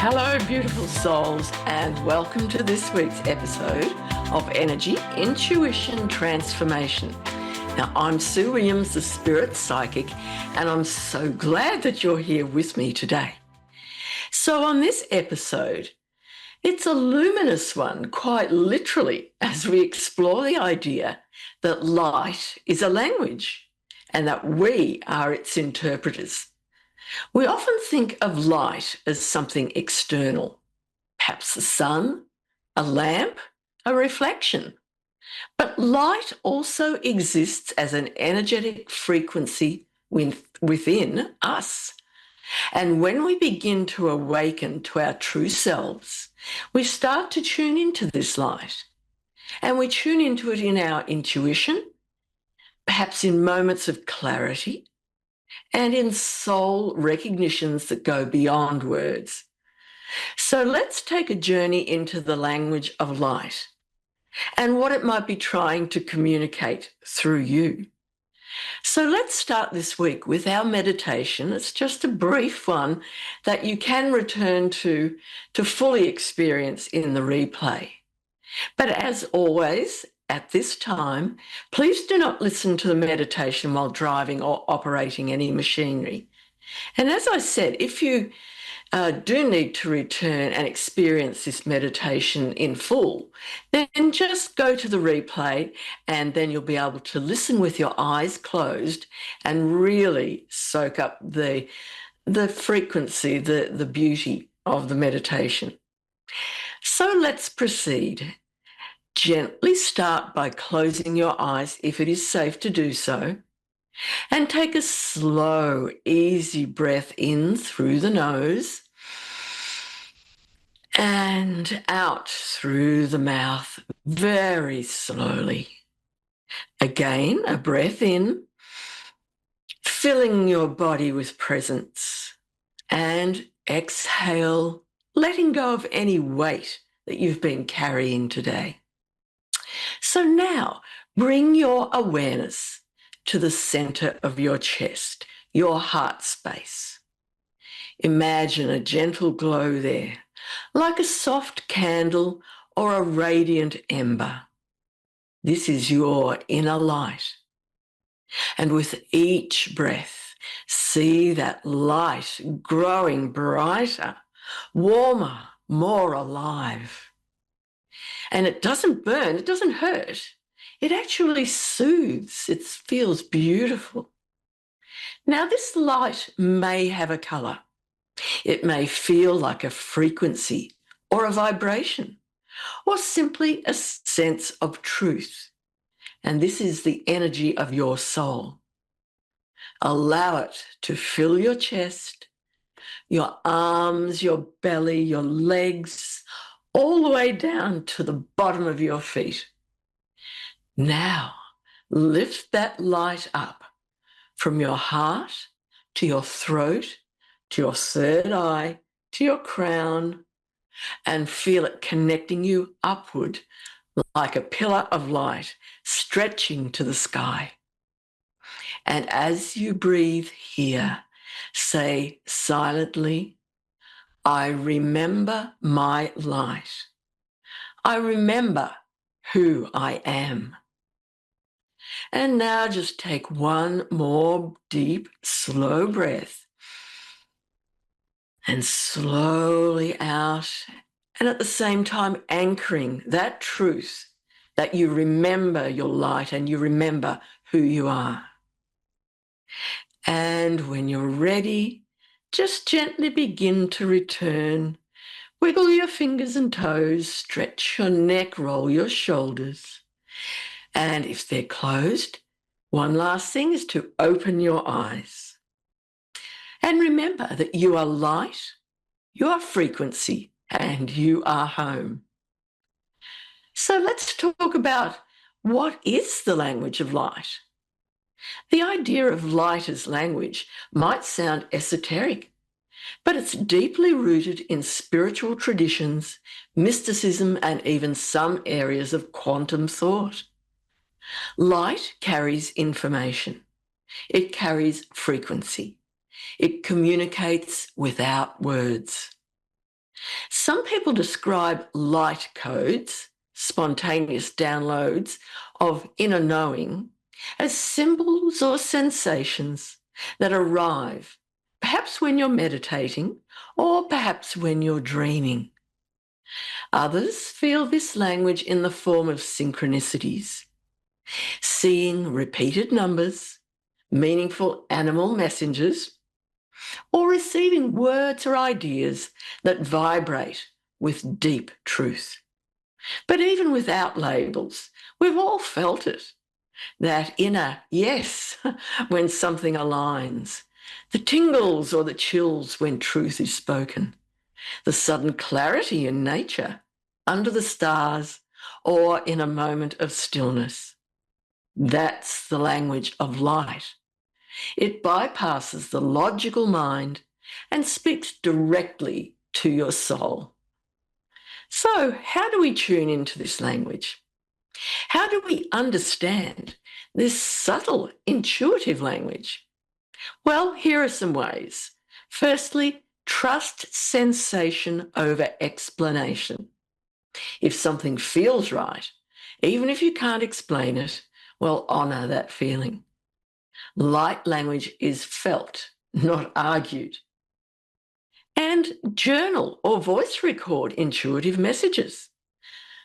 Hello, beautiful souls, and welcome to this week's episode of Energy, Intuition, Transformation. Now, I'm Sue Williams, the Spirit Psychic, and I'm so glad that you're here with me today. So on this episode, it's a luminous one, quite literally, as we explore the idea that light is a language and that we are its interpreters. We often think of light as something external, perhaps the sun, a lamp, a reflection. But light also exists as an energetic frequency within us. And when we begin to awaken to our true selves, we start to tune into this light. And we tune into it in our intuition, perhaps in moments of clarity, and in soul recognitions that go beyond words. So let's take a journey into the language of light and what it might be trying to communicate through you. So let's start this week with our meditation. It's just a brief one that you can return to fully experience in the replay. But as always, at this time, please do not listen to the meditation while driving or operating any machinery. And as I said, if you do need to return and experience this meditation in full, then just go to the replay and then you'll be able to listen with your eyes closed and really soak up the frequency, the beauty of the meditation. So let's proceed. Gently start by closing your eyes if it is safe to do so, and take a slow, easy breath in through the nose and out through the mouth very slowly. Again, a breath in, filling your body with presence, and exhale, letting go of any weight that you've been carrying today. So now bring your awareness to the center of your chest, your heart space. Imagine a gentle glow there, like a soft candle or a radiant ember. This is your inner light. And with each breath, see that light growing brighter, warmer, more alive. And it doesn't burn, it doesn't hurt. It actually soothes, it feels beautiful. Now, this light may have a color. It may feel like a frequency or a vibration, or simply a sense of truth. And this is the energy of your soul. Allow it to fill your chest, your arms, your belly, your legs, all the way down to the bottom of your feet. Now, lift that light up from your heart to your throat, to your third eye, to your crown, and feel it connecting you upward like a pillar of light stretching to the sky. And as you breathe here, say silently, I remember my light. I remember who I am. And now just take one more deep, slow breath and slowly out. And at the same time, anchoring that truth that you remember your light and you remember who you are. And when you're ready, just gently begin to return. Wiggle your fingers and toes, stretch your neck, roll your shoulders. And if they're closed, one last thing is to open your eyes. And remember that you are light, you are frequency, and you are home. So let's talk about what is the language of light. The idea of light as language might sound esoteric, but it's deeply rooted in spiritual traditions, mysticism, and even some areas of quantum thought. Light carries information. It carries frequency. It communicates without words. Some people describe light codes, spontaneous downloads of inner knowing, as symbols or sensations that arrive, perhaps when you're meditating or perhaps when you're dreaming. Others feel this language in the form of synchronicities, seeing repeated numbers, meaningful animal messages, or receiving words or ideas that vibrate with deep truth. But even without labels, we've all felt it, that inner yes when something aligns, the tingles or the chills when truth is spoken, the sudden clarity in nature, under the stars, or in a moment of stillness. That's the language of light. It bypasses the logical mind and speaks directly to your soul. So, how do we tune into this language? How do we understand this subtle, intuitive language? Well, here are some ways. Firstly, trust sensation over explanation. If something feels right, even if you can't explain it, well, honour that feeling. Light language is felt, not argued. And journal or voice record intuitive messages.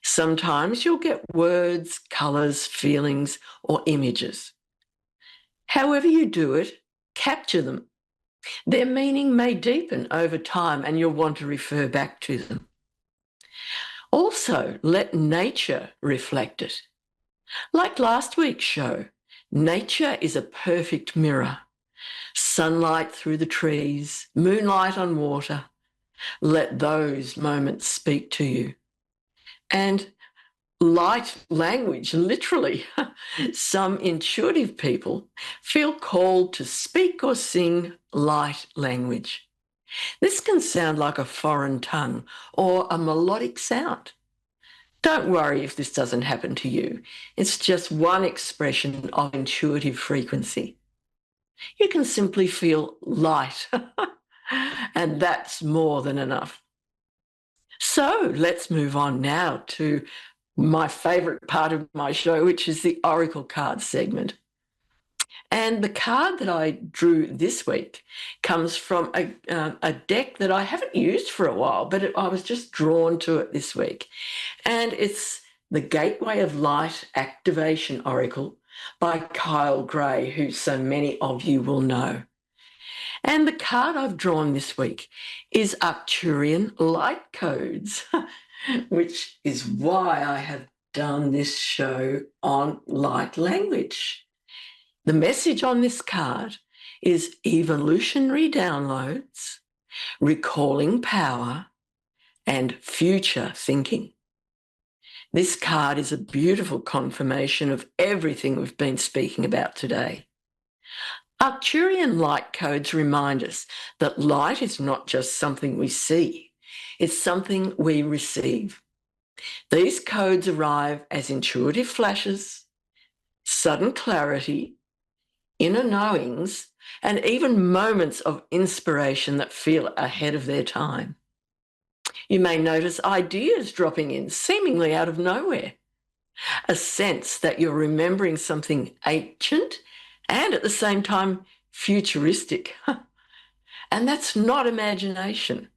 Sometimes you'll get words, colours, feelings, or images. However you do it, capture them. Their meaning may deepen over time and you'll want to refer back to them. Also, let nature reflect it. Like last week's show, nature is a perfect mirror. Sunlight through the trees, moonlight on water. Let those moments speak to you. And light language, literally. Some intuitive people feel called to speak or sing light language. This can sound like a foreign tongue or a melodic sound. Don't worry if this doesn't happen to you. It's just one expression of intuitive frequency. You can simply feel light, and that's more than enough. So let's move on now to my favourite part of my show, which is the Oracle card segment. And the card that I drew this week comes from a deck that I haven't used for a while, but I was just drawn to it this week. And it's the Gateway of Light Activation Oracle by Kyle Gray, who so many of you will know. And the card I've drawn this week is Arcturian Light Codes, which is why I have done this show on light language. The message on this card is evolutionary downloads, recalling power, and future thinking. This card is a beautiful confirmation of everything we've been speaking about today. Arcturian light codes remind us that light is not just something we see, it's something we receive. These codes arrive as intuitive flashes, sudden clarity, inner knowings, and even moments of inspiration that feel ahead of their time. You may notice ideas dropping in seemingly out of nowhere, a sense that you're remembering something ancient and at the same time futuristic. And that's not imagination.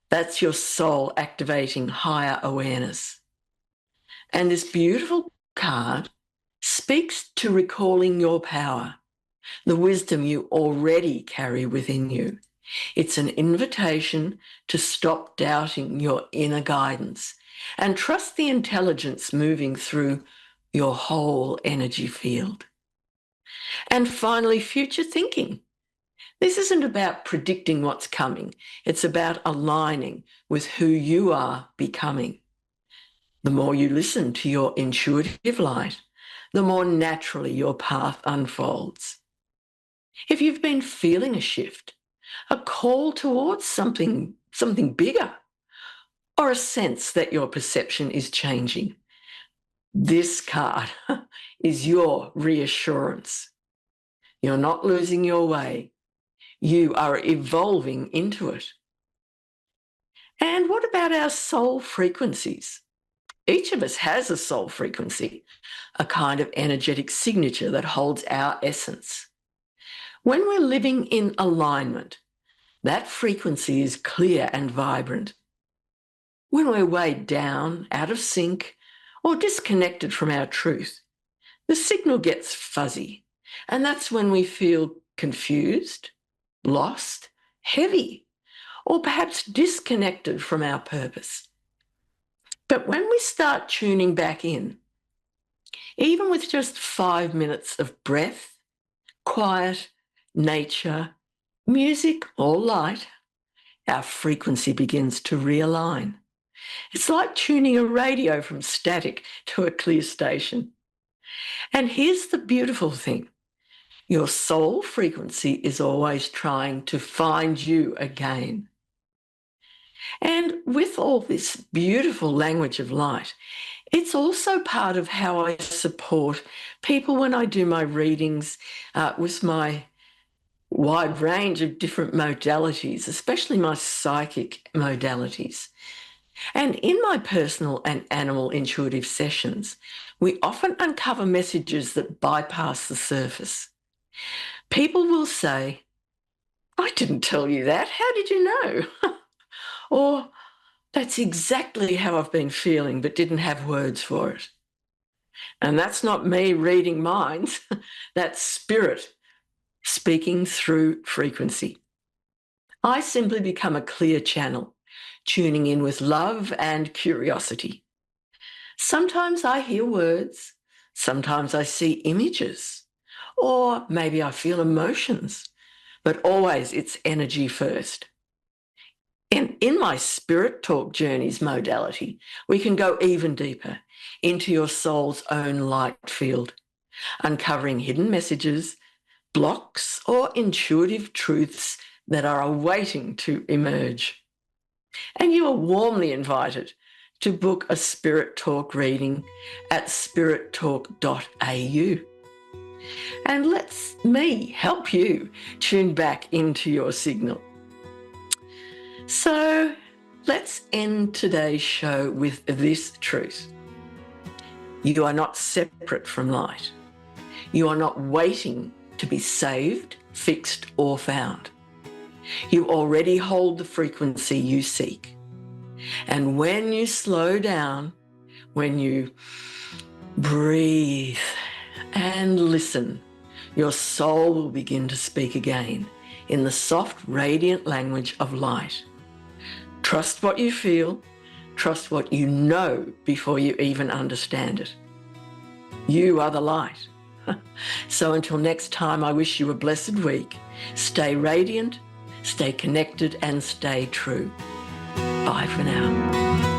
That's your soul activating higher awareness. And this beautiful card speaks to recalling your power, the wisdom you already carry within you. It's an invitation to stop doubting your inner guidance and trust the intelligence moving through your whole energy field. And finally, future thinking. This isn't about predicting what's coming. It's about aligning with who you are becoming. The more you listen to your intuitive light, the more naturally your path unfolds. If you've been feeling a shift, a call towards something bigger, or a sense that your perception is changing, this card is your reassurance. You're not losing your way. You are evolving into it. And what about our soul frequencies? Each of us has a soul frequency, a kind of energetic signature that holds our essence. When we're living in alignment, that frequency is clear and vibrant. When we're weighed down, out of sync, or disconnected from our truth, the signal gets fuzzy, and that's when we feel confused, lost, heavy, or perhaps disconnected from our purpose. But when we start tuning back in, even with just 5 minutes of breath, quiet, nature, music, or light, our frequency begins to realign. It's like tuning a radio from static to a clear station. And here's the beautiful thing. Your soul frequency is always trying to find you again. And with all this beautiful language of light, it's also part of how I support people when I do my readings with my wide range of different modalities, especially my psychic modalities. And in my personal and animal intuitive sessions, we often uncover messages that bypass the surface. People will say, "I didn't tell you that. How did you know?" Or, "That's exactly how I've been feeling, but didn't have words for it." And that's not me reading minds. That's spirit speaking through frequency. I simply become a clear channel, tuning in with love and curiosity. Sometimes I hear words, sometimes I see images, or maybe I feel emotions, but always it's energy first. In my Spirit Talk Journeys modality, we can go even deeper into your soul's own light field, uncovering hidden messages, blocks, or intuitive truths that are awaiting to emerge. And you are warmly invited to book a Spirit Talk reading at spirittalk.au. And let me help you tune back into your signal. So let's end today's show with this truth. You are not separate from light. You are not waiting to be saved, fixed, or found. You already hold the frequency you seek. And when you slow down, when you breathe and listen, your soul will begin to speak again in the soft, radiant language of light. Trust what you feel, trust what you know before you even understand it. You are the light. So until next time, I wish you a blessed week. Stay radiant, stay connected, and stay true. Bye for now.